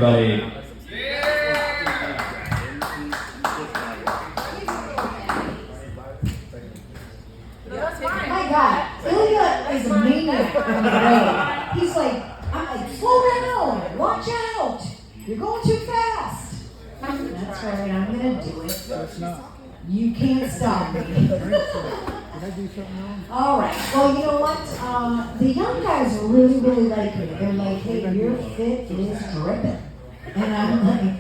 Buddy. My God, Ilya is a maniac on the road. He's like, I'm like, slow down, watch out, you're going too fast. That's right, I'm gonna do it. You can't stop me. All right, well, you know what? The young guys really, really like me. They're like, hey, your fit is dripping. And I'm like,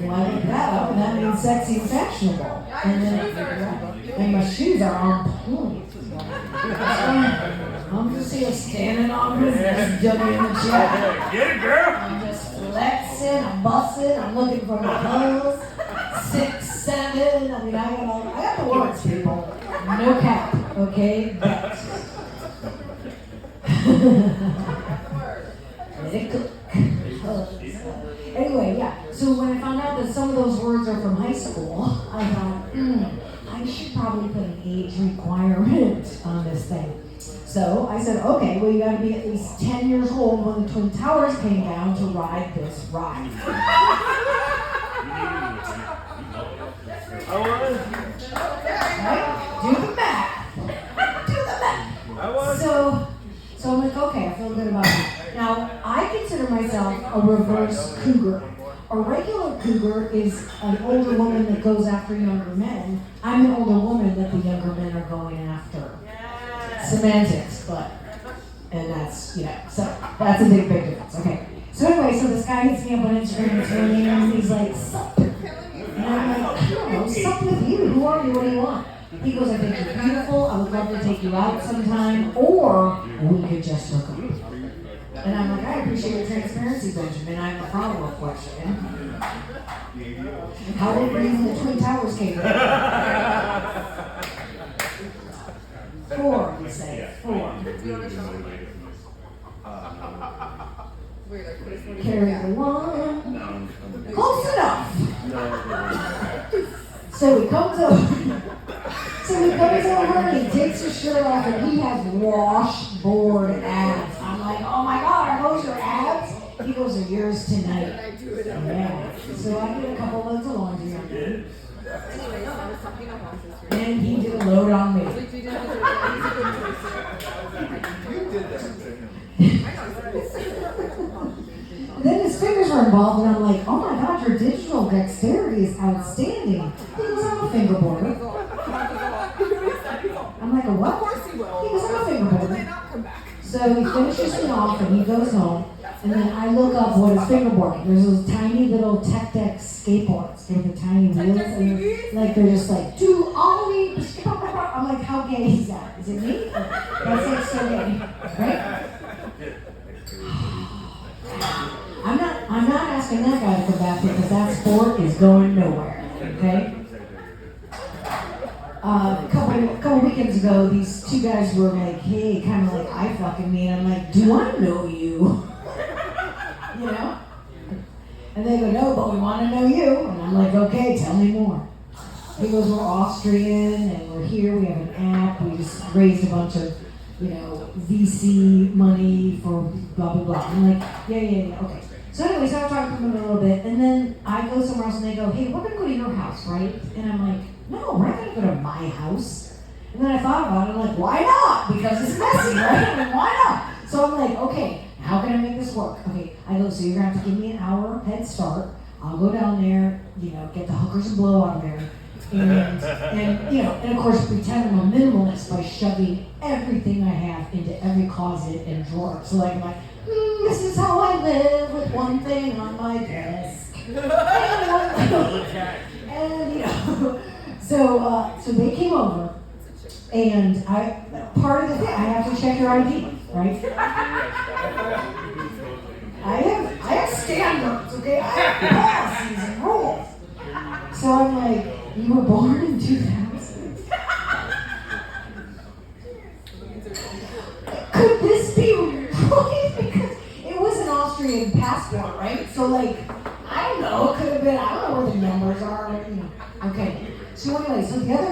why like that? Oh, that means sexy and fashionable. And then my shoes are on point. I'm just here standing on this, just jumping in the chair. Get it, girl! I'm just flexing, I'm busting, I'm looking for my clothes. 6, 7, I mean, I got the words, people. No cap, okay? Let it cook. Anyway, yeah, so when I found out that some of those words are from high school, I thought, I should probably put an age requirement on this thing. So I said, okay, well, you gotta be at least 10 years old when the Twin Towers came down to ride this ride. Right? Do the math. Do the math. So I'm like, okay, I feel good about it. Now, I consider myself a reverse cougar. A regular cougar is an older woman that goes after younger men. I'm an older woman that the younger men are going after. Semantics, and that's, so that's a big difference. Okay. So anyway, so this guy hits me up on Instagram and he's like, sup? And I'm like, I don't know, sup with you. Who are you? What do you want? He goes, I think you're beautiful. I would love to take you out sometime, or we could just hook up. And I'm like, I appreciate your transparency, Benjamin. I have a follow-up question. How did the Twin Towers came down? 4, you say. 4. Carry the 1. Close enough. So he comes over. And he takes his shirt off and he has washboard abs. I'm like, oh my God, are those your abs? He goes, are yours tonight. Yeah. So I did a couple loads of laundry on him. And he did a load on me. Then his fingers were involved, and I'm like, oh my God, your digital dexterity is outstanding. He goes, I'm a fingerboarder. I'm like, a what? Of course he will. He goes, I'm a fingerboarder. So he finishes me off, and he goes home, and then I look up what is fingerboarding. There's those tiny little Tech Deck skateboards. They're the tiny wheels, and they're just like, do ollie. I'm like, how gay is that? Is it me? That's like so gay, right? I'm not asking that guy to come back because that sport is going nowhere. Okay. A couple weekends ago, these 2 guys were like, hey, kind of like eye fucking me, and I'm like, do I know you? You know? And they go, no, but we want to know you. And I'm like, okay, tell me more. He goes, we're Austrian, and we're here, we have an app, we just raised a bunch of, VC money for blah, blah, blah. I'm like, yeah, okay. So anyway, so I talked to them a little bit, and then I go somewhere else, and they go, hey, we're going to go to your house, right? And I'm like, no, we're not going to go to my house. And then I thought about it, I'm like, why not? Because it's messy, right? I mean, why not? So I'm like, okay, how can I make this work? Okay, I go, so you're going to have to give me an hour head start. I'll go down there, get the hookers and blow out of there. And of course pretend I'm a minimalist by shoving everything I have into every closet and drawer. So like I'm like, this is how I live with one thing on my desk. So they came over, and part of the thing I have to check your ID, right? I have standards, okay? I have policies and rules. So I'm like, you were born in 2000. Could this be right? Because it was an Austrian passport, right? So like, I don't know, it could have been, I don't know where the numbers are, Okay, So anyway,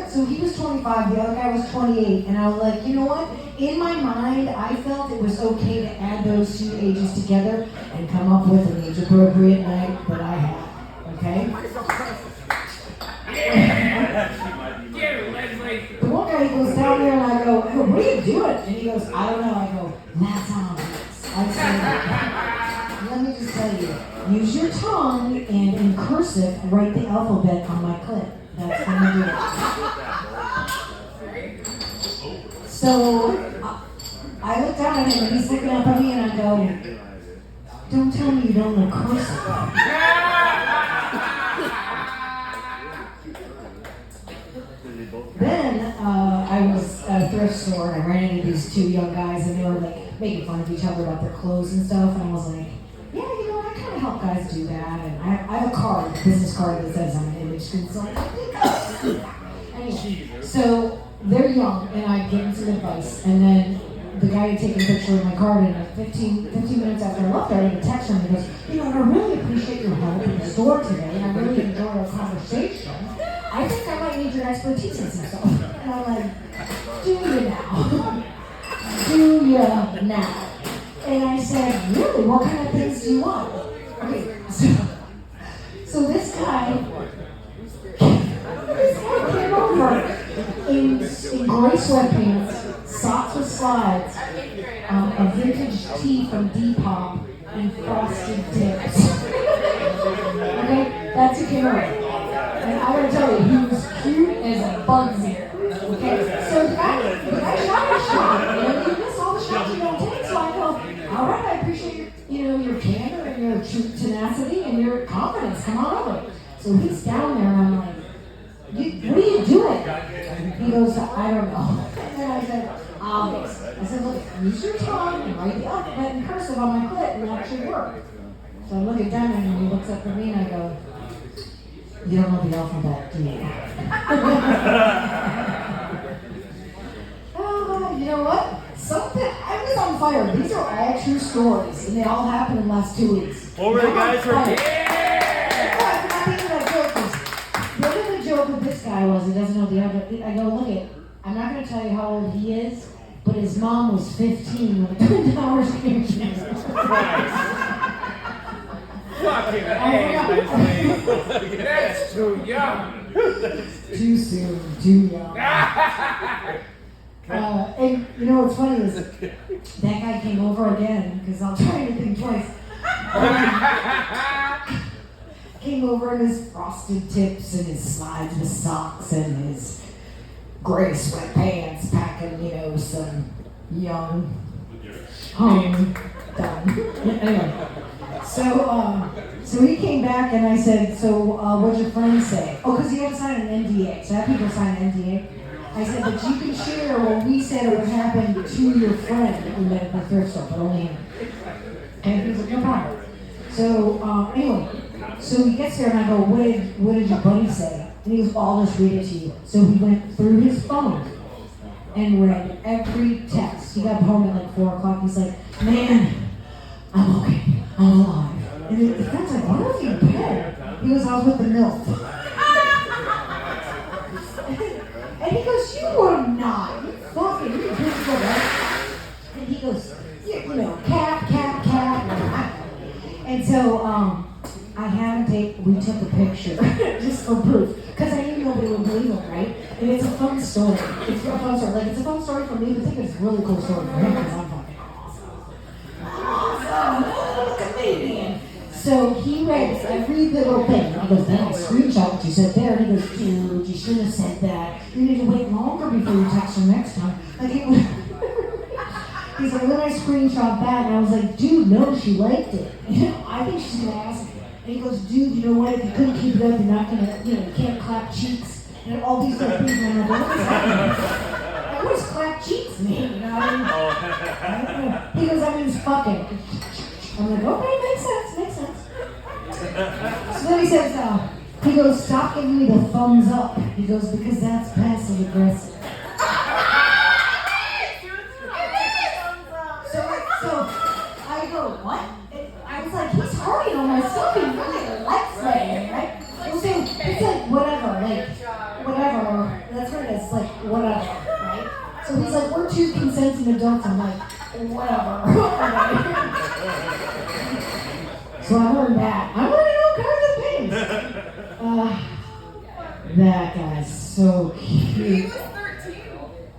so he was 25, the other guy was 28, and I was like, you know what? In my mind, I felt it was okay to add those two ages together and come up with an age-appropriate night that I had. Okay? The one guy, he goes down there, and I go, "Oh, what are you doing?" And he goes, "I don't know." I go, "That's obvious." I said, let me just tell you, use your tongue and in cursive write the alphabet on my clit. That's when you do it. So I look down at him and he's looking up at me and I go, "Don't tell me you don't know cursive." Then I was at a thrift store and I ran into these two young guys and they were like making fun of each other about their clothes and stuff, and I was like, yeah, you know, I kind of help guys do that, and I have a card, a business card that says I'm an image consultant. Anyway, so they're young and I give them some advice, and then the guy had taken a picture of my card, and 15 minutes after I left there, I had a text from him and he goes, "You know, I really appreciate your help in the store today, and I really enjoyed our conversation. I think I might need your expertise in some stuff." And I'm like, "Do you now? Do you now?" And I said, "Really? What kind of things do you want?" Okay, so this guy came over in gray sweatpants, socks with slides, a vintage tee from Depop, and frosted tips. Okay, that's who came over. And I gotta tell you, he was cute as a bugsy. Okay, so the guy shot his shot. You know, you miss all the shots you don't take. So I go, "All right, I appreciate your candor and your tenacity and your confidence. Come on over." So he's down there, and I'm like, "What are you doing?" He goes, "I don't know." And then I said, "Obvious." I said, "Look, use your tongue and write the alphabet in cursive on my clit, and that should work." So I look at Devin, and he looks up at me, and I go, "You don't know the alphabet, do you?" You know what? I was on fire. These are all true stories, and they all happened in the last 2 weeks. Over the guys for The other joke with this guy was he doesn't know the other. I go, "Look it. I'm not going to tell you how old he is, but his mom was 15 when the Twin Towers came down." Fucking A, that's too young. Too soon, too young. And you know what's funny is that guy came over again, because I'll try anything twice. Came over in his frosted tips and his slides with socks and his gray sweatpants, packing, you know, some young home done. Anyway. So he came back and I said, "So what'd your friend say?" Oh, because you had to sign an NDA. So I have people sign an NDA. I said, "But you can share what we said it would happen to your friend that we met at the thrift store, but only him." And he was like, "No problem." So anyway, so he gets there and I go, what did your buddy say?" And he goes, "I'll just read it to you." So he went through his phone and read every text. He got home at like 4 o'clock. He's like, "Man, I'm okay. I'm alive." And the friend's like, "Why was you in bed?" He goes, "I was with the MILF." And he goes, "You were not. You fucking, you beautiful, right?" And he goes, you know, cap. And so I had we took a picture just for proof, because I knew nobody would believe him, right? And it's a fun story. It's a fun story. Like, it's a fun story for me, but I think it's a really cool story for him, because I'm fucking awesome. Comedian. So he read every little thing. He goes, "Then I screenshot what you said there." And he goes, "Dude, you should have said that. You need to wait longer before you text her next time." Like, it was he's like, "Then I screenshot that." And I was like, "Dude, no, she liked it. You know, I think she's gonna ask." And he goes, "Dude, you know what? If you couldn't keep it up, you're not gonna, you know, you can't clap cheeks." And all these little things. And I'm like, "What does that mean? What does clap cheeks mean?" You know what I mean? He goes, "That means fucking." I'm like, "Okay, makes sense. So then he says, he goes, "Stop giving me the thumbs up." He goes, "Because that's passive aggressive." So I go, "What?" I was like, "He's hurting on my stuff. He really likes it, right?" Well, so it's like, whatever. two consenting adults. I'm like, whatever. So I learned that. I learned all kinds of things. That guy's so He cute. was 13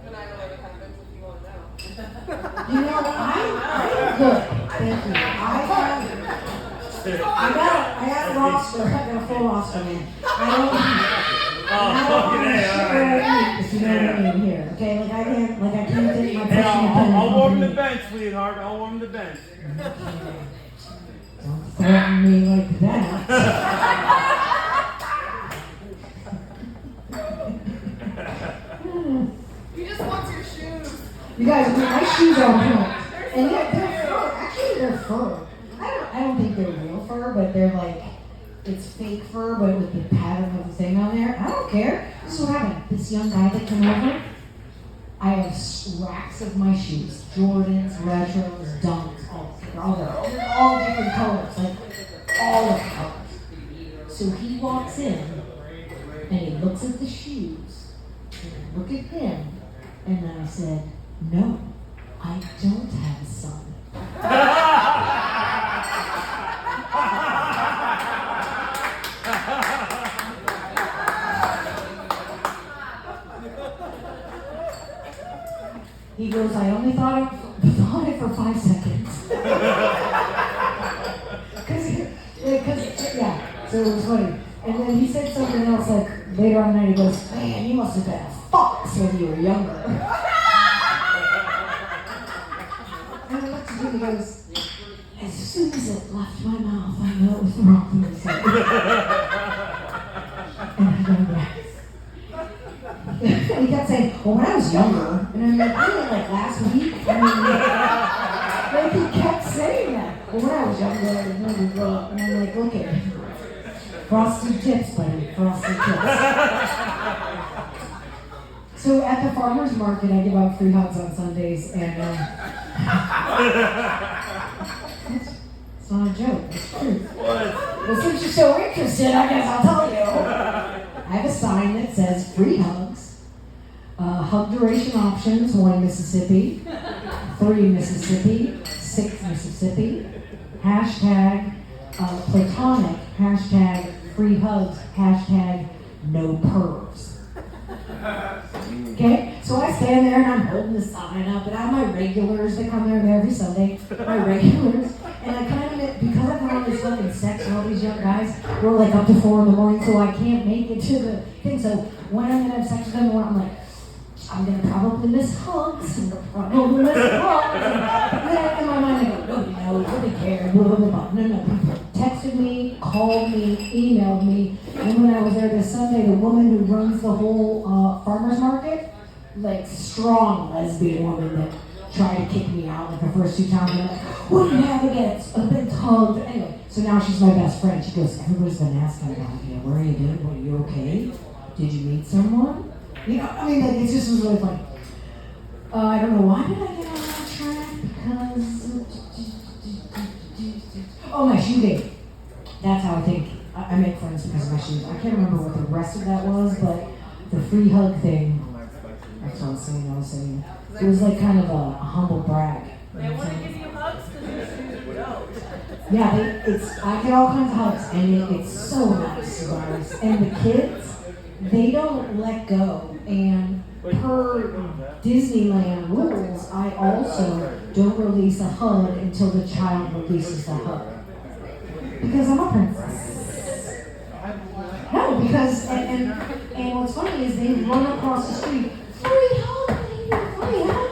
when I really happened, if you want to know. You know, I'm good. Thank you. I got a roster. I got a full roster, man. I don't share if you know what I mean here. Okay, like I can't take my personal I'll warm the bench, sweetheart. I'll warm the bench. Don't threaten me like that. He just wants your shoes. You guys, my shoes are on point. And yet they're fur. Actually, they're fur. I don't think they're real fur, but they're like, it's fake fur, but with the pattern of the thing on there. I don't care. This is what happened. This young guy that came over, I have racks of my shoes. Jordans, retros, Dunks, all different colors. Like, all of the colors. So he walks in, and he looks at the shoes, and I look at him, and then I said, no, I don't have a son. He goes, I only thought it for 5 seconds. Yeah, so it was funny. And then he said something else like later on the night, he goes, man, you must have been a fox when you were younger. And I looked at him and he goes, as soon as it left my mouth, I know it was the wrong thing to say. And I go, yes. He kept saying, well, when I was younger, and I'm like, really, like last week? I mean, like he kept saying that. Well, when I was younger, I was never grow up. And I'm like, look at it. Frosted tips, buddy, frosted tips. So at the farmer's market, I give out free hugs on Sundays, and it's not a joke, it's true. Well, since you're so interested, I guess I'll tell you. I have a sign that says free hugs. Hug duration options, 1 Mississippi, 3 Mississippi, 6 Mississippi, hashtag platonic, hashtag free hugs, hashtag no pervs. Okay, so I stand there and I'm holding the sign up, and I have my regulars that come there every Sunday, my regulars, and I kind of, because I've been on this fucking sex with all these young guys, we're like up to 4 in the morning, so I can't make it to the thing, so when I'm gonna have sex with them, I'm like, I'm gonna probably miss hugs, I'm gonna probably miss hugs, and then in my mind I go, nobody knows, nobody cares, blah, blah, blah, blah. No, people texted me, called me, emailed me, and when I was there this Sunday, the woman who runs the whole farmer's market, like strong lesbian woman that tried to kick me out like the first 2 times, and I'm like, what do you have against a big hug? Anyway, so now she's my best friend. She goes, everybody's been asking about you, where are you doing? Are you okay? Did you meet someone? You know, I mean, like, it just was really funny. I don't know, why did I get on that track? Because, oh, my shoe game. That's how I think I make friends because of my shoes. I can't remember what the rest of that was, but the free hug thing, that's what I was saying. It was like kind of a humble brag. They want to give you hugs because your shoes are dope. Yeah, I get all kinds of hugs, and it's so nice, you guys. And the kids, they don't let go. And per Disneyland rules, I also don't release a hug until the child releases the hug. Because I'm a princess. No, because, and what's funny is they run across the street, free hug, baby, free hug.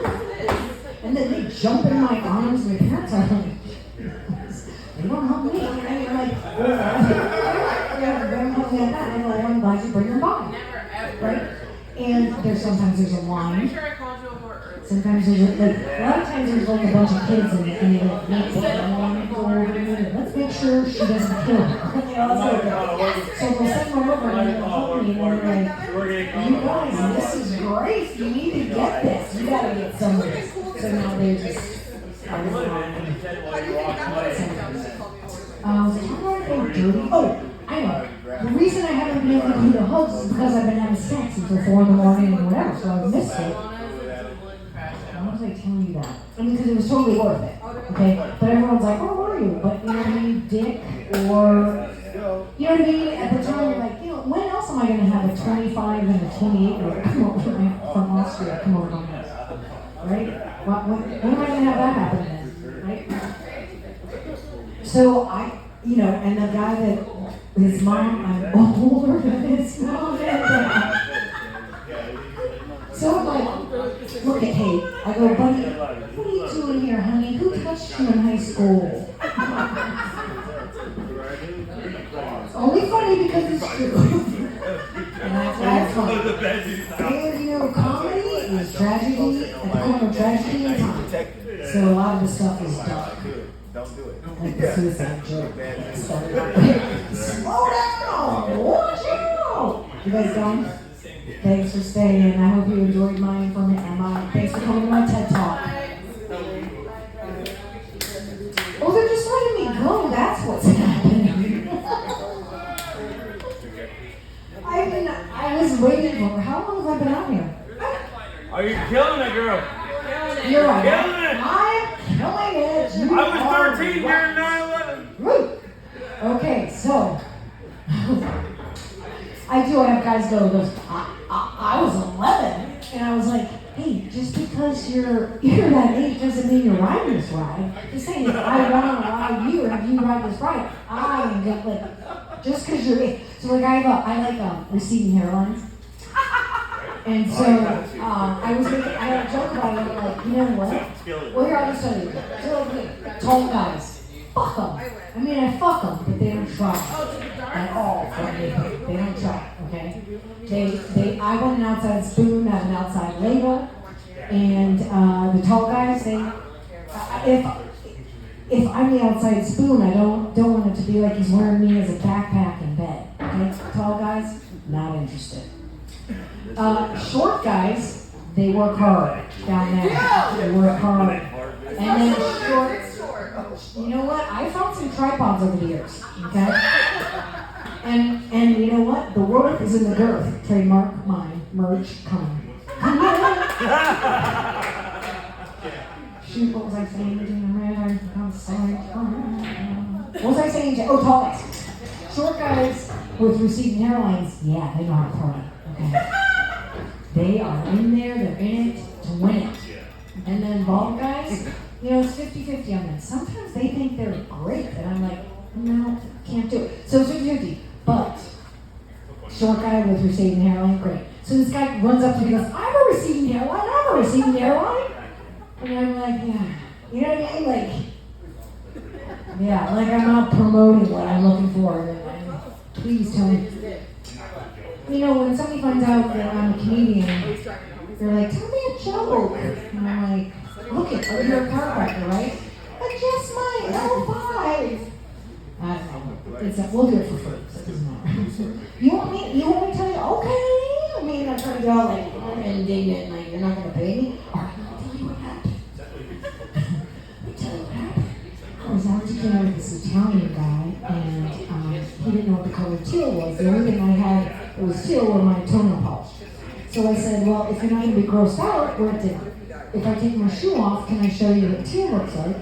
And then they jump in my arms, and my parents are like, they don't hug me. And I'm like, yeah, they're hugging at that. And I'm glad you bring them by. Never ever. Right? And sometimes there's a I'm line. sure I called you over early. Sometimes there's like a lot of times there's like a bunch of kids and they like make it. Let's make sure she doesn't kill her. You know, that's like, so we'll send them over and they'll hug me and they're like, you guys, this is great. You need to get this. You gotta get some of this. So now they're just. How do you think that would have gone to call me over? How do I go dirty? Oh, I know. The reason I haven't been able to do the hugs is because I've been having sex until 4 in the morning and whatever, so I've missed it. tell you that. I mean, because it was totally worth it. Okay? But everyone's like, oh, where are you? But you know what I mean? Dick or, you know what I mean? At the time, you're like, you know, when else am I going to have a 25 and a 28-year-old come over from Austria come over on this? Right? When am I going to have that happen then? Right? So you know, and the guy that, his mom, I'm older than his mom and dad. So I'm like, look at Kate. I go, buddy, what are you doing here, honey? Who touched you in high school? Only funny because it's true. And that's funny. And you know, comedy is tragedy at the corner of tragedy and comedy. So a lot of the stuff is dark. Don't do it. Like the suicide joke. Slow down! Watch out! You guys done? Thanks for staying. I hope you enjoyed mine from thanks for coming to my TED Talk. Oh, they're just letting me go. That's what's happening. I was waiting for. How long have I been out here? Are you killing it, girl? You're right. Killing it. I'm killing it. You I was are 13 right. during 9/11. Woo. Okay, so I have guys goes, I was 11, and I was like, hey, just because you're that age doesn't mean you're riding this ride. Just saying, if I want to ride you or have you ride this ride, I am good. Like, just because you're age. So like I like receding hairlines. And so I had a joke about it. I'm like, you know what? Well, here I'll just tell you. So like, tall guys, fuck them. I mean, I fuck them, but they don't try at all for anything. They don't try. Okay? I want an outside spoon, not an outside label. And the tall guys, if I'm the outside spoon, I don't want it to be like he's wearing me as a backpack in bed. Okay? Tall guys, not interested. Short guys, they work hard down there. They work hard. And then short, you know what? I found some tripods over the years, okay? And you know what? The worth is in the girth. Trademark mine. Merch coming. Shoot, what was I saying? I'm sorry. What was I saying? Oh, tall guys. Short guys with receding hairlines, yeah, they know how to party, okay? They are in there, they're in it to win it. And then bald guys, you know, it's 50-50 on them. Sometimes they think they're great, and I'm like, no, can't do it. So it's 50-50, but short guy with receding hairline, great. So this guy runs up to me and goes, I have a receding hairline. And I'm like, yeah. You know what I mean? Like, yeah, like I'm not promoting what I'm looking for. Please tell me. You know, when somebody finds out that I'm a comedian, they're like, tell me a joke. And I'm like, look it, you're a chiropractor, right? Adjust my L5. I don't know. We'll do it for free, so it doesn't matter. You want me to tell you, okay? I mean, I'm trying to go like, indignant, like, you're not going to pay me? All right, I'll tell you what happened. I was out to dinner with this Italian guy, and he didn't know what the color teal was. The only thing I had that was teal were my toenail polish. So I said, well, if you're not going to be grossed out, we're at dinner. If I take my shoe off, can I show you what teal looks like?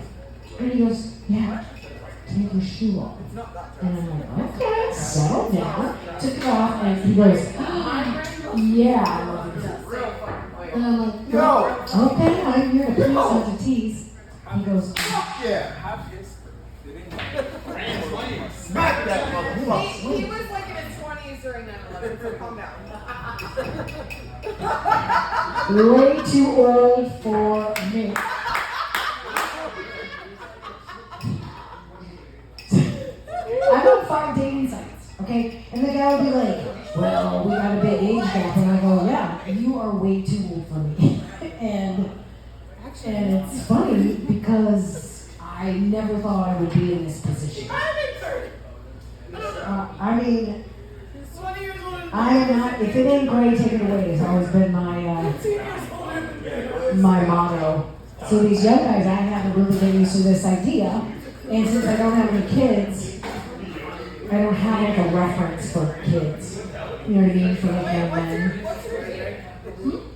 And he goes, yeah, take your shoe off. And I'm like, okay, settle down. Took it off, and he goes, yeah, I love it. And I'm like, no. Okay, I'm here to please, not to tease. He goes, Yeah. Smack that motherfucker. He was like in his 20s during 9/11, so calm down. way too old for me. I'm on 5 dating sites, okay? And the guy will be like, well, we got a big age gap. And I go, yeah, you are way too old for me. and it's funny because I never thought I would be in this position. I mean, I am not, if it ain't gray, take it away. It's always been my motto. So these young guys, I haven't really been used to this idea. And since I don't have any kids, I don't have like a reference for kids. You know what I mean? For like young men.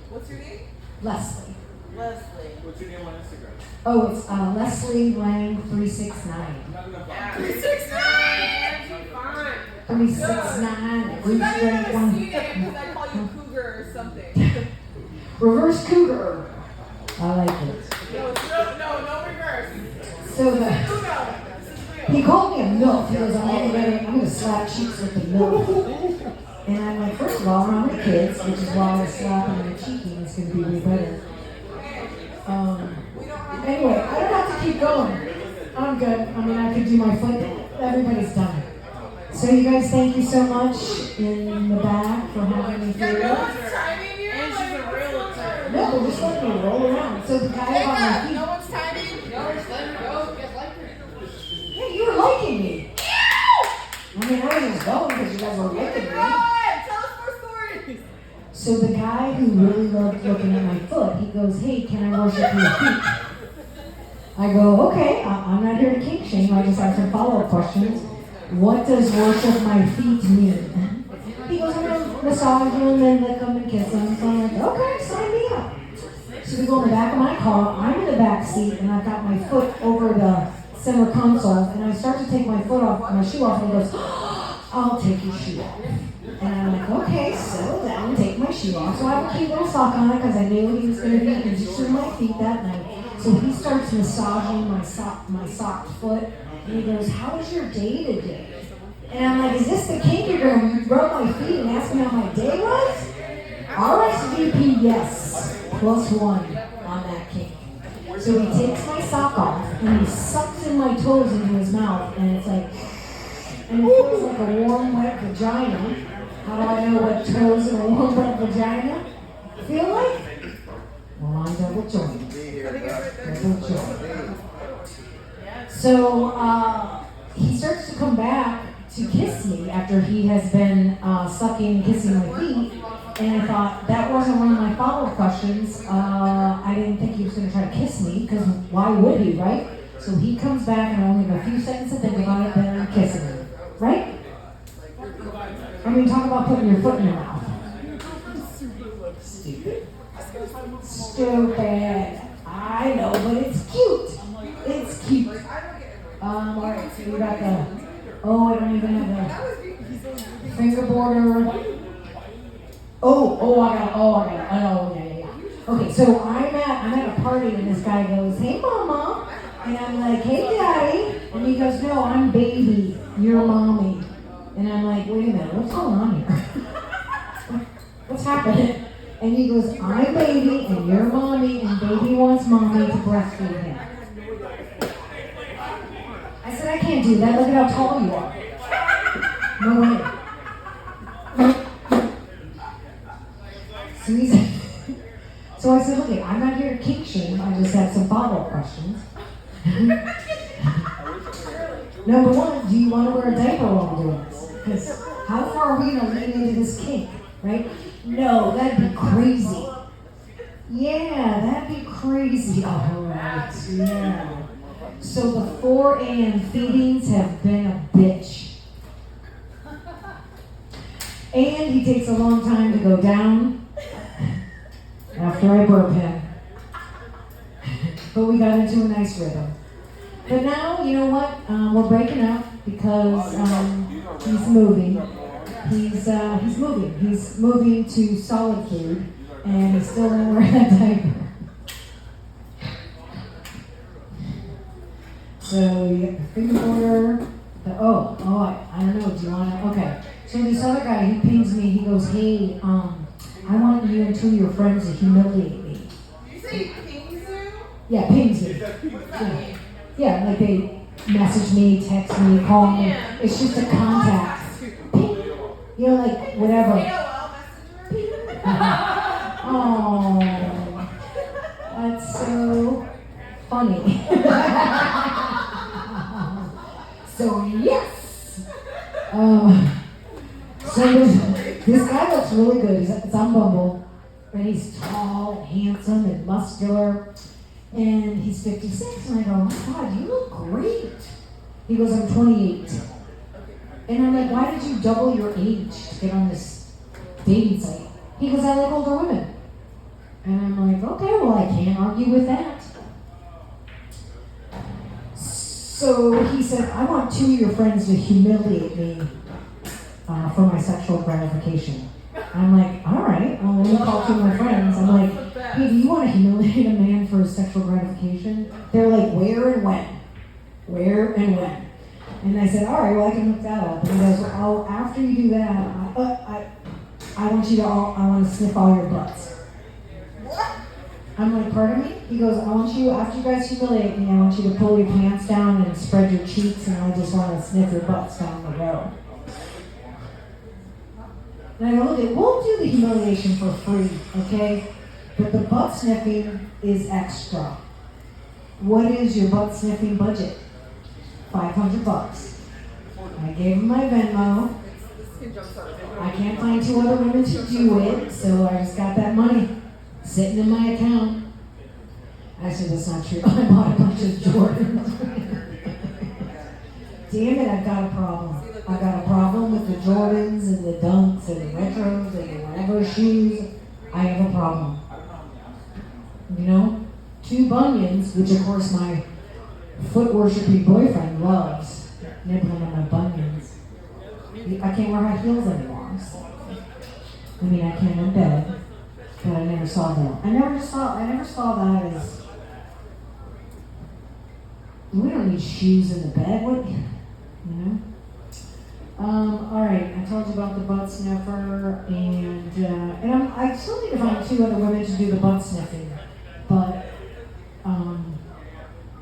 What's your name? Leslie. Leslie. What's your name on Instagram? Oh, it's Leslie Lang 369. I'm not gonna Yeah. follow you. 369! Fine. 369. We got you Reach a one. C name because I call you Cougar or something. Reverse cougar. I like it. No reverse. So the, Uno. This is real. he called me a MILF. He goes, I'm gonna slap cheeks with the MILF. And I'm like, first of all, around the kids, which is why I was slapping and cheeking. It's gonna be way better. Anyway, I don't have to keep going. I'm good. I mean, I could do my foot. Everybody's done it. So you guys, thank you so much in the back for having me Yeah, here. no one's timing you. And she's a realtor. No, we're just letting me roll around. So the guy on my feet. No one's timing. No, just let her go. Just like her. Hey, you were liking me. I mean, I was just going because you guys were liking me. Tell us more stories. So the guy who really loved looking at my foot, he goes, hey, can I worship your feet? I go, okay, I'm not here to kink shame. I just have some follow-up questions. What does worship my feet mean? He goes, I'm going to massage them and lick them and kiss them. So I'm like, okay, sign me up. So we go in the back of my car. I'm in the back seat, and I've got my foot over the center console, and I start to take my foot off, my shoe off, and he goes, I'll take your shoe off. And I'm like, okay, settle down, take my shoe off. So I have a cute little sock on it because I knew he was going to be interested in my feet that night. So he starts massaging my socked foot, and he goes, how was your day today? And I'm like, is this the kink? You're going to rub my feet and ask me how my day was? RSVP, yes, +1 on that kink. So he takes my sock off, and he sucks in my toes into his mouth, and it's like, and it feels like a warm, wet vagina. How do I know what toes in a warm, wet vagina feel like? Well, I'm double jointed. Double jointed. So he starts to come back to kiss me after he has been sucking and kissing my feet. And I thought that wasn't one of my follow-up questions. I didn't think he was going to try to kiss me, because why would he, right? So he comes back, and I only have a few seconds to think about it, then I'm kissing him, right? I mean, talk about putting your foot in your mouth. Stupid. Stupid. I know, but it's cute. It's cute. Alright, so we got the, I don't even have the finger border. I know, yeah. Okay, so I'm at a party, and this guy goes, hey mama, and I'm like, hey daddy, and he goes, no, I'm baby, you're mommy. And I'm like, wait a minute, what's going on here? What's happening? And he goes, I'm baby, and you're mommy, and baby wants mommy to breastfeed him. I said, I can't do that, look at how tall you are. No way. So I said, okay, I'm not here to kink shame, I just have some follow-up questions. Number one, do you want to wear a diaper while we're doing this? Because how far are we going to lean into this kink, right? No, that'd be crazy. Yeah, that'd be crazy. All right, yeah. So the 4 a.m. feedings have been a bitch. And he takes a long time to go down after I burp him. But we got into a nice rhythm. But now, you know what? We're breaking up because he's moving. He's moving. He's moving to solid food, and he's still gonna wear that diaper. So you get the finger border. I don't know. Do you want to? Okay. So this other guy, he pings me. He goes, hey, I want you and 2 of your friends to humiliate me. You say pings you? Yeah, pings me. Yeah, like they message me, text me, call me. It's just a contact. Ping. You know, like whatever. AOL Messenger? Oh, that's so funny. So yes. So this guy looks really good. It's on Bumble, and he's tall, handsome, and muscular. And he's 56, and I go, oh my God, you look great. He goes, I'm 28. And I'm like, why did you double your age to get on this dating site? He goes, I like older women. And I'm like, okay, well, I can't argue with that. So he said, I want two of your friends to humiliate me for my sexual gratification. I'm like, all right, well, let me call two of my friends. I'm like, hey, do you want to humiliate a man for his sexual gratification? They're like, where and when? Where and when? And I said, all right, well, I can look that up. And he goes, well, after you do that, I want you to I want to sniff all your butts. I'm like, pardon me? He goes, I want you, after you guys humiliate me, I want you to pull your pants down and spread your cheeks, and I just want to sniff your butts down the road. And I go, look, we'll do the humiliation for free, okay? But the butt sniffing is extra. What is your butt sniffing budget? $500. I gave him my Venmo. I can't find two other women to do it, so I just got that money sitting in my account. Actually, that's not true. I bought a bunch of Jordans. Damn it, I've got a problem. I got a problem with the Jordans and the Dunks and the Retros and the whatever shoes. I have a problem. You know? 2 bunions, which of course my foot-worshipping boyfriend loves, nibbling on my bunions. I can't wear high heels anymore. So. I mean, I can in bed, but I never saw that. I never saw that as, we don't need shoes in the bed, what, you know? All right, I told you about the butt sniffer, and I still need to find 2 other women to do the butt sniffing, but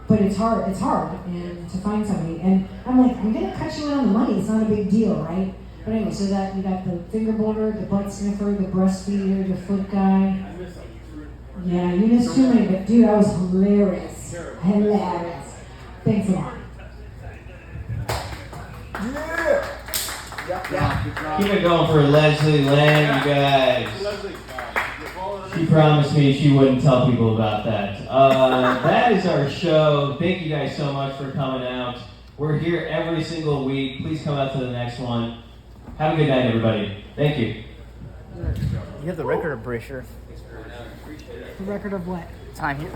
it's hard, and to find somebody, and I'm like, I'm gonna cut you in on the money, it's not a big deal, right? But anyway, so that you got the finger boarder, the butt sniffer, the breastfeeder, the foot guy. Yeah, you missed too many, but dude, that was hilarious. Hilarious. Thanks a lot. Yeah. Keep it going for Leslie Lamb, you guys. She promised me she wouldn't tell people about that. That is our show. Thank you guys so much for coming out. We're here every single week. Please come out to the next one. Have a good night, everybody. Thank you. You have the record of Brasher. The record of what? Time here.